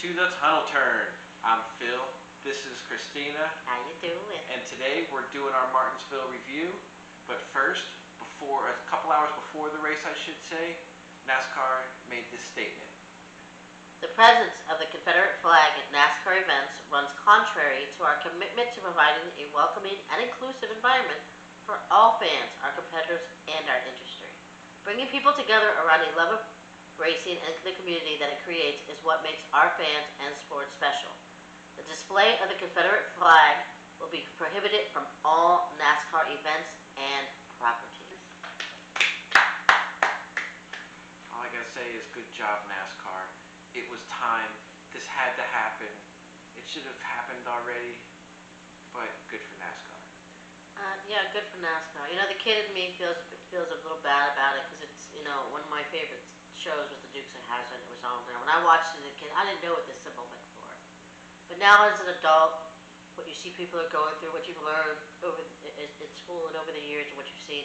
to the tunnel turn. I'm Phil. This is Christina. How you doing? And today we're doing our Martinsville review. But first, a couple hours before the race, I should say, NASCAR made this statement. The presence of the Confederate flag at NASCAR events runs contrary to our commitment to providing a welcoming and inclusive environment for all fans, our competitors, and our industry. Bringing people together around a love of racing and the community that it creates is what makes our fans and sport special. The display of the Confederate flag will be prohibited from all NASCAR events and properties. All I gotta say is good job, NASCAR. It was time. This had to happen. It should have happened already, but good for NASCAR. Yeah, good for NASCAR. You know, the kid in me feels a little bad about it because it's, you know, one of my favorite shows was the Dukes of Hazzard. It was on there. When I watched it as a kid, I didn't know what this symbol meant for. But now as an adult, what you see people are going through, what you've learned over in school and over the years and what you've seen,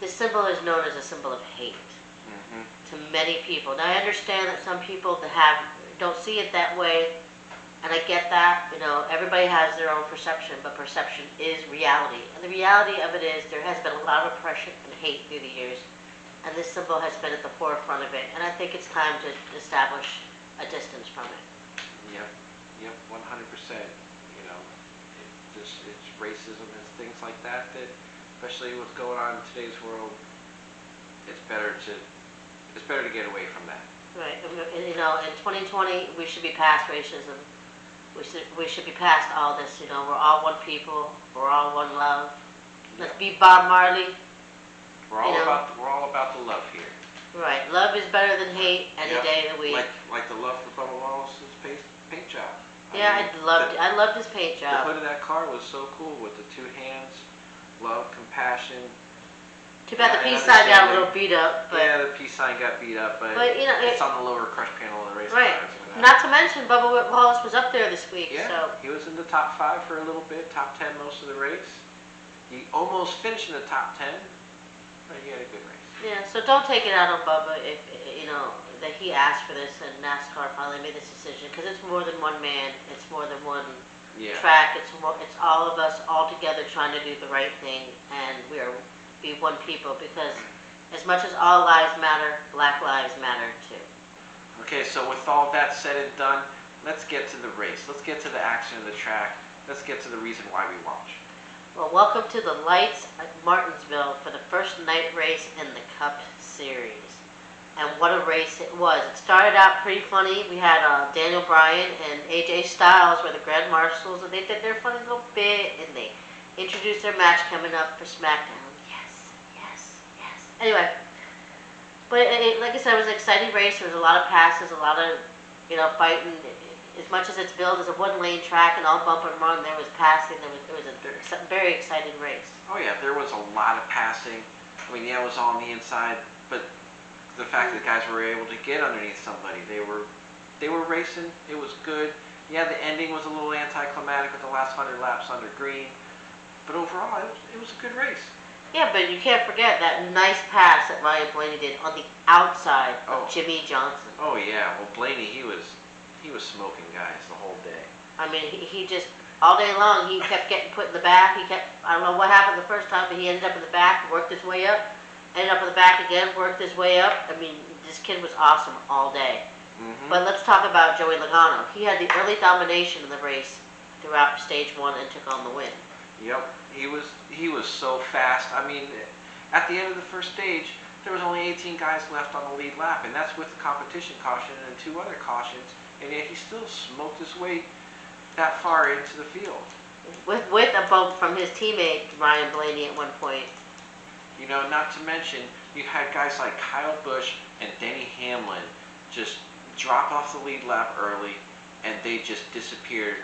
this symbol is known as a symbol of hate to many people. Now I understand that some people don't see it that way, and I get that. You know, everybody has their own perception, but perception is reality. And the reality of it is there has been a lot of oppression and hate through the years, and this symbol has been at the forefront of it. And I think it's time to establish a distance from it. Yep, 100%. You know, it's racism and things like that, especially what's going on in today's world, it's better to get away from that. Right. And, you know, in 2020, we should be past racism. We should be past all this. You know, we're all one people. We're all one love. Let's be Bob Marley. We're all about the love here. Right. Love is better than hate any day of the week. Like the love for Bubba Wallace's paint job. I loved his paint job. The hood of that car was so cool with the two hands, love, compassion. Too bad the peace sign got a little beat up. But yeah, the peace sign got beat up, but you know, it's on the lower crush panel of the race right. car. Not to mention, Bubba Wallace was up there this week. Yeah, so. He was in the top 5 for a little bit, top 10 most of the race. He almost finished in the top 10, but he had a good race. Yeah, so don't take it out on Bubba if, you know, that he asked for this and NASCAR finally made this decision, because it's more than one man, it's more than one track, it's all of us all together trying to do the right thing, and be one people, because as much as all lives matter, Black lives matter too. Okay, so with all that said and done, let's get to the race. Let's get to the action of the track. Let's get to the reason why we watch. Well, welcome to the lights at Martinsville for the first night race in the Cup Series. And what a race it was. It started out pretty funny. We had Daniel Bryan and AJ Styles were the Grand Marshals, and they did their funny little bit, and they introduced their match coming up for SmackDown. Yes. Anyway, but like I said, it was an exciting race. There was a lot of passes, a lot of, you know, fighting. As much as it's billed as a one-lane track and all bump and run, there was passing. It was a very exciting race. Oh yeah, there was a lot of passing. I mean, yeah, it was all on the inside, but the fact that guys were able to get underneath somebody, they were racing. It was good. Yeah, the ending was a little anticlimactic with the last 100 laps under green, but overall, it was a good race. Yeah, but you can't forget that nice pass that Ryan Blaney did on the outside of Jimmie Johnson. Oh yeah, well Blaney, he was smoking guys the whole day. I mean, he just, all day long, he kept getting put in the back. I don't know what happened the first time, but he ended up in the back, worked his way up, ended up in the back again, worked his way up. I mean, this kid was awesome all day. But let's talk about Joey Logano. He had the early domination in the race throughout stage 1 and took on the win. Yep, he was so fast. I mean, at the end of the first stage, there was only 18 guys left on the lead lap, and that's with the competition caution and 2 other cautions, and yet he still smoked his way that far into the field. With a bump from his teammate, Ryan Blaney, at one point. You know, not to mention, you had guys like Kyle Busch and Denny Hamlin just drop off the lead lap early, and they just disappeared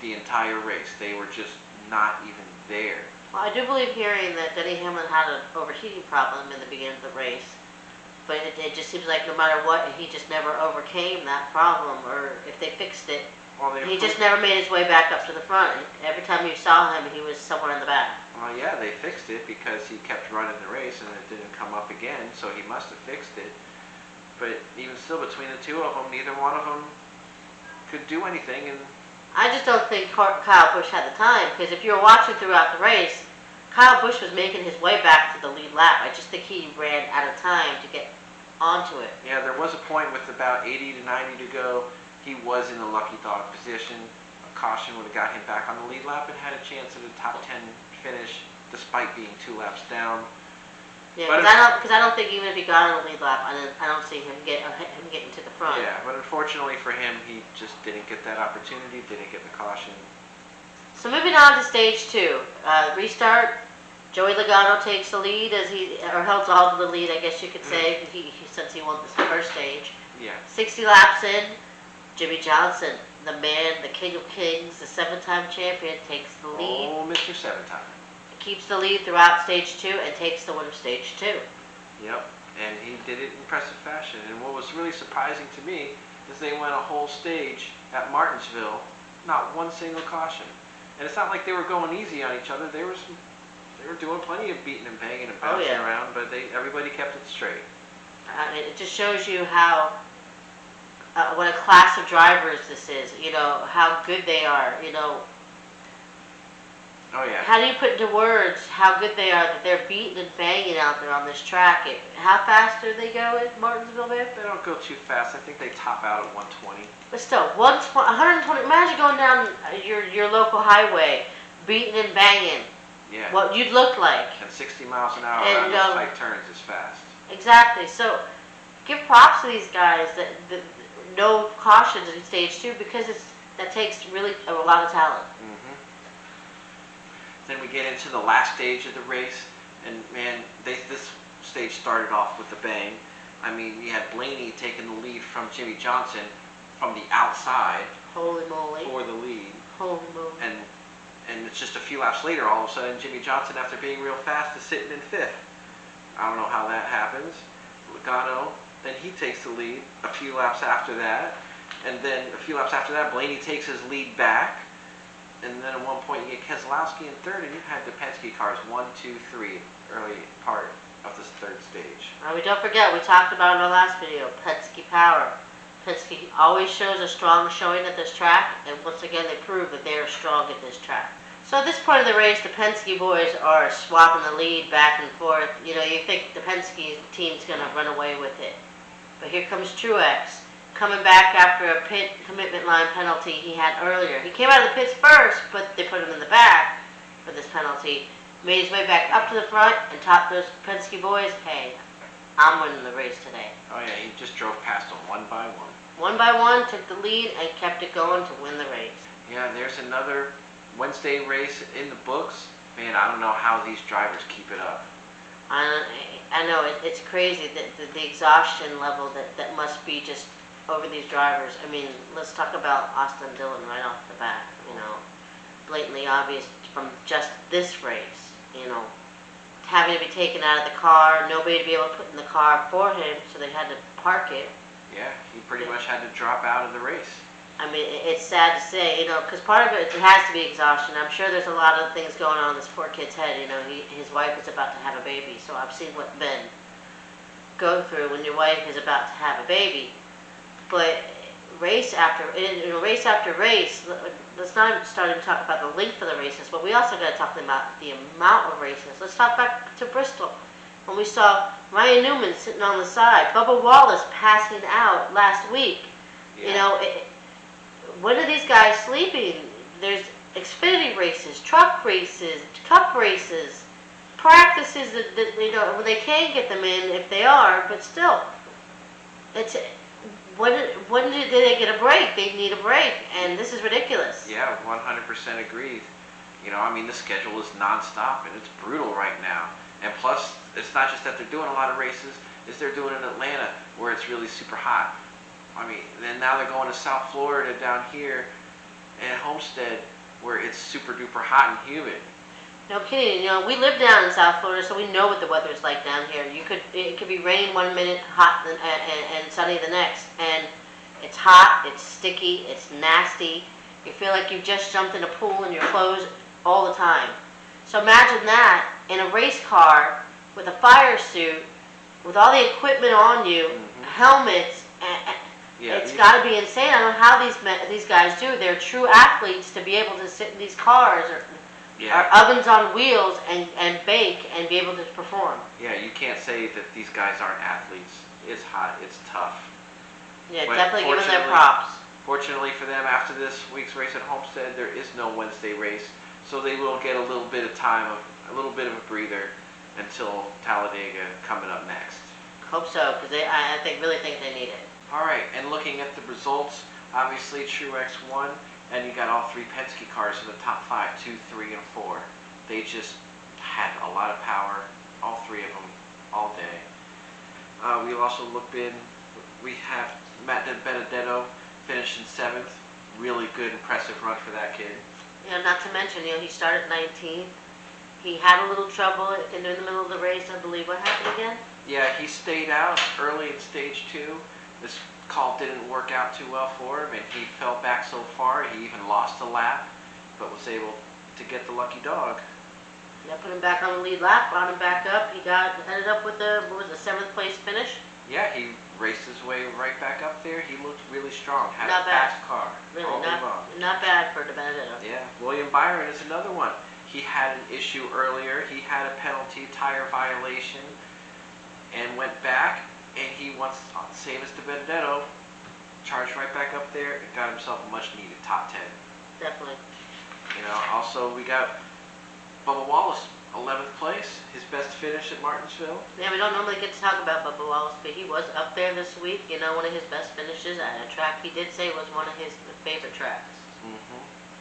the entire race. They were just not even there. Well, I do believe hearing that Denny Hamlin had an overheating problem in the beginning of the race, but it just seems like no matter what, he just never overcame that problem, or if they fixed it, he just never made his way back up to the front. Every time you saw him, he was somewhere in the back. Well, yeah, they fixed it because he kept running the race and it didn't come up again, so he must have fixed it. But even still, between the two of them, neither one of them could do anything. And I just don't think Kyle Busch had the time, because if you were watching throughout the race, Kyle Busch was making his way back to the lead lap. I just think he ran out of time to get onto it. yeah, there was a point with about 80 to 90 to go. He was in the lucky dog position. A caution would have got him back on the lead lap and had a chance at a top 10 finish, despite being 2 laps down. Yeah, because I don't think even if he got on the lead lap, I don't see him getting to the front. Yeah, but unfortunately for him, he just didn't get that opportunity, didn't get the caution. So moving on to stage 2, restart. Joey Logano takes the lead or holds all of the lead, I guess you could say, since he won this first stage. Yeah. 60 laps in, Jimmie Johnson, the man, the king of kings, the 7-time champion, takes the lead. Oh, Mr. 7-time. Keeps the lead throughout stage 2 and takes the win of stage 2. Yep, and he did it in impressive fashion. And what was really surprising to me is they went a whole stage at Martinsville, not one single caution. And it's not like they were going easy on each other. They were doing plenty of beating and banging and bouncing around, but everybody kept it straight. It just shows you how what a class of drivers this is. You know how good they are. You know. Oh yeah. How do you put into words how good they are that they're beating and banging out there on this track? How fast do they go at Martinsville, man? They don't go too fast. I think they top out at 120. But still, 120. Imagine going down your local highway, beating and banging. Yeah. What you'd look like. And 60 miles an hour and, on those tight turns is fast. Exactly. So, give props to these guys that no cautions in stage 2, because that takes really a lot of talent. Mm-hmm. Then we get into the last stage of the race, and man, this stage started off with a bang. I mean, you had Blaney taking the lead from Jimmie Johnson from the outside. Holy moly. For the lead. Holy moly. And it's just a few laps later, all of a sudden, Jimmie Johnson, after being real fast, is sitting in 5th. I don't know how that happens. Logano, then he takes the lead a few laps after that. And then a few laps after that, Blaney takes his lead back. And then at one point, you get Keselowski in 3rd, and you had the Penske cars 1, 2, 3, early part of this 3rd stage. We don't forget, we talked about in our last video, Penske power. Penske always shows a strong showing at this track, and once again they prove that they are strong at this track. So at this point of the race, the Penske boys are swapping the lead back and forth. You know, you think the Penske team's going to run away with it. But here comes Truex, coming back after a pit commitment line penalty he had earlier. He came out of the pits first, but they put him in the back for this penalty. Made his way back up to the front and topped those Penske boys. Hey, I'm winning the race today. Oh yeah, he just drove past them one by one. One by one, took the lead and kept it going to win the race. Yeah, there's another Wednesday race in the books. Man, I don't know how these drivers keep it up. I know, it's crazy, the exhaustion level that must be just over these drivers. I mean, let's talk about Austin Dillon right off the bat, you know. Blatantly obvious from just this race, you know. Having to be taken out of the car, nobody to be able to put in the car for him, so they had to park it. Yeah, he pretty much had to drop out of the race. I mean, it's sad to say, you know, because part of it has to be exhaustion. I'm sure there's a lot of things going on in this poor kid's head. You know, his wife is about to have a baby, so I've seen what men go through when your wife is about to have a baby. But race after race, let's not start to talk about the length of the races, but we also got to talk about the amount of races. Let's talk back to Bristol, when we saw Ryan Newman sitting on the side, Bubba Wallace passing out last week. Yeah. You know, when are these guys sleeping? There's Xfinity races, truck races, cup races, practices that you know, when they can get them in if they are, but still, it's when do they get a break? They need a break, and this is ridiculous. Yeah, 100% agreed. You know, I mean, the schedule is nonstop, and it's brutal right now. And plus, it's not just that they're doing a lot of races, it's they're doing it in Atlanta, where it's really super hot. I mean, then now they're going to South Florida down here, and Homestead, where it's super duper hot and humid. No kidding. You know, we live down in South Florida, so we know what the weather's like down here. It could be rain one minute, hot and sunny the next, and it's hot, it's sticky, it's nasty. You feel like you've just jumped in a pool in your clothes all the time. So imagine that in a race car with a fire suit, with all the equipment on you, helmets, and Yeah, It's got to be insane. I don't know how these guys do. They're true athletes to be able to sit in these cars or ovens on wheels and bake and be able to perform. Yeah, you can't say that these guys aren't athletes. It's hot. It's tough. Yeah, But definitely give them their props. Fortunately for them, after this week's race at Homestead, there is no Wednesday race, so they will get a little bit of time, a little bit of a breather until Talladega coming up next. Hope so, because I really think they need it. All right, and looking at the results, obviously Truex won, and you got all three Penske cars in the top 5, 2, 3, and 4. They just had a lot of power, all three of them, all day. We'll also look in, we have Matt Benedetto finishing 7th. Really good, impressive run for that kid. Yeah, not to mention, he started 19th. He had a little trouble in the middle of the race, I believe. What happened again? Yeah, he stayed out early in stage 2. This call didn't work out too well for him, and he fell back so far he even lost a lap, but was able to get the lucky dog. Yeah, put him back on the lead lap, brought him back up. He ended up with the 7th place finish. Yeah, he raced his way right back up there. He looked really strong. Had Not a bad. fast car. Really, all day long. not bad for Benedetto. Yeah, William Byron is another one. He had an issue earlier. He had a penalty, tire violation, and went back, and he wants, same as Benedetto, charged right back up there and got himself a much-needed top 10. Definitely. Also we got Bubba Wallace, 11th place, his best finish at Martinsville. Yeah, we don't normally get to talk about Bubba Wallace, but he was up there this week. One of his best finishes at a track he did say was one of his favorite tracks.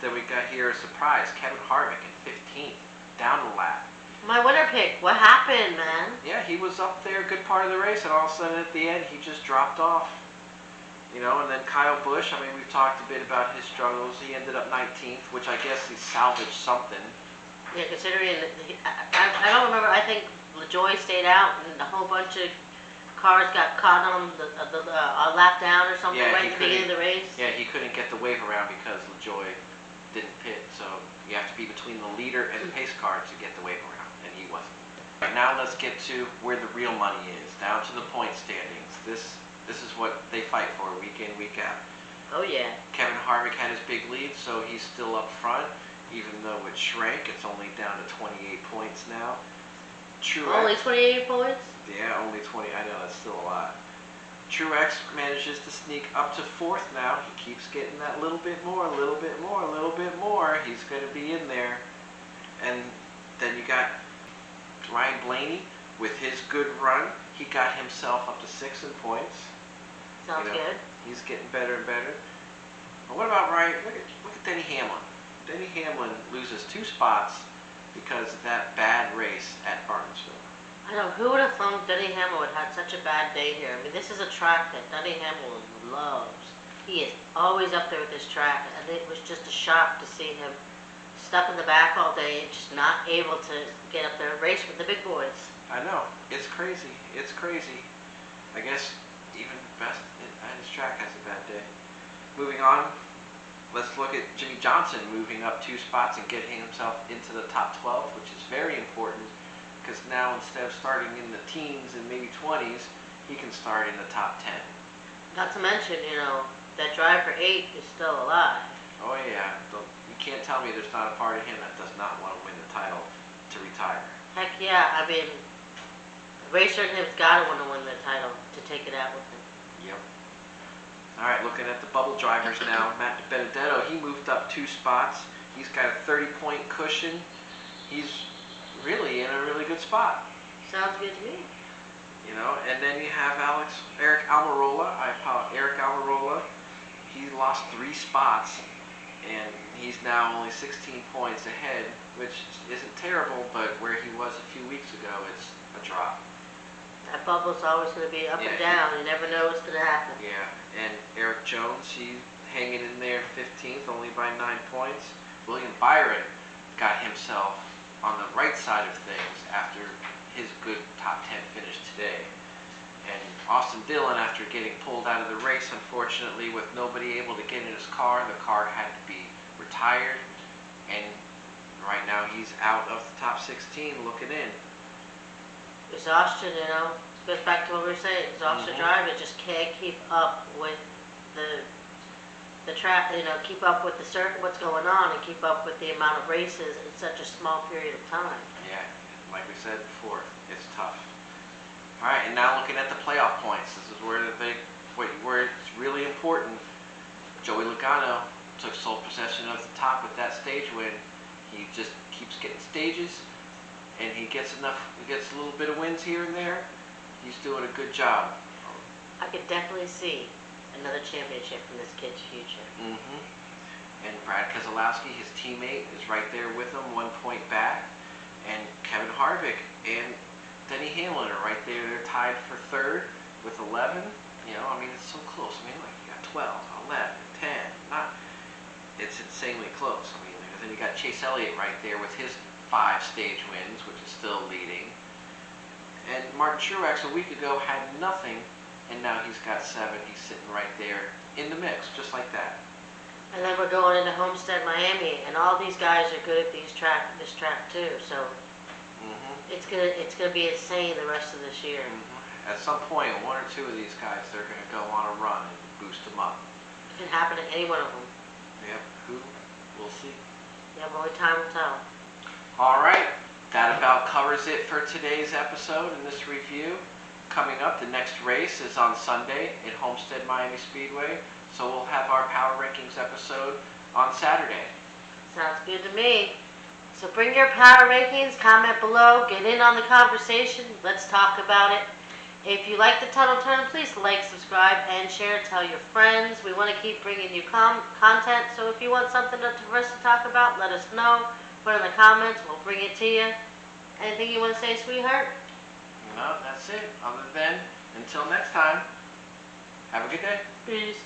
Then we got here a surprise, Kevin Harvick in 15th, down the lap. My winner pick, what happened, man? Yeah, he was up there a good part of the race, and all of a sudden at the end he just dropped off. And then Kyle Busch, we've talked a bit about his struggles. He ended up 19th, which I guess he salvaged something. Yeah, considering, I don't remember, I think LaJoie stayed out and a whole bunch of cars got caught on a lap down or something right at the beginning of the race. Yeah, he couldn't get the wave around because LaJoie didn't pit, so you have to be between the leader and the pace car to get the wave around, and he wasn't. Right, now let's get to where the real money is, down to the point standings. This is what they fight for week in, week out. Oh yeah. Kevin Harvick had his big lead, so he's still up front, even though it shrank. It's only down to 28 points now. Truex, only 28 points? Yeah, only 20. I know, that's still a lot. Truex manages to sneak up to 4th now. He keeps getting that little bit more, a little bit more, a little bit more. He's going to be in there. And then you got Ryan Blaney with his good run. He got himself up to 6 in points. Sounds good. He's getting better and better. But what about Ryan? Look at Denny Hamlin. Denny Hamlin loses 2 spots because of that bad race at Martinsville. I know, who would have thought Denny Hamlin would have had such a bad day here? This is a track that Denny Hamlin loves. He is always up there with this track, and it was just a shock to see him stuck in the back all day and just not able to get up there and race with the big boys. I know. It's crazy. It's crazy. I guess even best at his track has a bad day. Moving on, let's look at Jimmie Johnson moving up 2 spots and getting himself into the top 12, which is very important because now instead of starting in the teens and maybe 20s, he can start in the top 10. Not to mention, that drive for 8 is still alive. Oh yeah. You can't tell me there's not a part of him that does not want to win the title to retire. Heck yeah. A racer has got to want to win the title to take it out with him. Yep. All right, looking at the bubble drivers now. Matt Benedetto, he moved up 2 spots. He's got a 30-point cushion. He's really in a really good spot. Sounds good to me. And then you have Eric Almirola. Eric Almirola. He lost 3 spots, and he's now only 16 points ahead, which isn't terrible, but where he was a few weeks ago, it's a drop. That bubble's always going to be up and down. You never know what's going to happen. Yeah, and Eric Jones, he's hanging in there 15th, only by 9 points. William Byron got himself on the right side of things after his good top 10 finish today. And Austin Dillon, after getting pulled out of the race, unfortunately, with nobody able to get in his car, the car had to be retired. And right now he's out of the top 16 looking in. Exhaustion, goes back to what we were saying. Exhaustion drive, it just can't keep up with the track, keep up with the circuit, what's going on, and keep up with the amount of races in such a small period of time. Yeah, like we said before, it's tough. All right, and now looking at the playoff points, this is where it's really important. Joey Logano took sole possession of the top with that stage win. He just keeps getting stages, and he gets a little bit of wins here and there. He's doing a good job. I could definitely see another championship from this kid's future. And Brad Keselowski, his teammate, is right there with him, 1 point back. And Kevin Harvick and Denny Hamlin are right there. They're tied for third with 11. It's so close. You got 12, 11, 10. It's insanely close. Then you got Chase Elliott right there with his 5 stage wins, which is still leading. And Martin Truex a week ago had nothing, and now he's got 7. He's sitting right there in the mix, just like that. And then we're going into Homestead, Miami, and all these guys are good at this track too. So it's gonna be insane the rest of this year. At some point, 1 or 2 of these guys, they're gonna go on a run and boost them up. It can happen to any one of them. Yep. Who? We'll see. Yeah, but only time will tell. All right. That about covers it for today's episode and this review. Coming up, the next race is on Sunday at Homestead Miami Speedway. So we'll have our Power Rankings episode on Saturday. Sounds good to me. So bring your Power Rankings, comment below, get in on the conversation. Let's talk about it. If you like the Tunnel Turn, please like, subscribe, and share. Tell your friends. We want to keep bringing you content. So if you want something for us to talk about, let us know. Put it in the comments. We'll bring it to you. Anything you want to say, sweetheart? No, that's it. Other than, until next time, have a good day. Peace.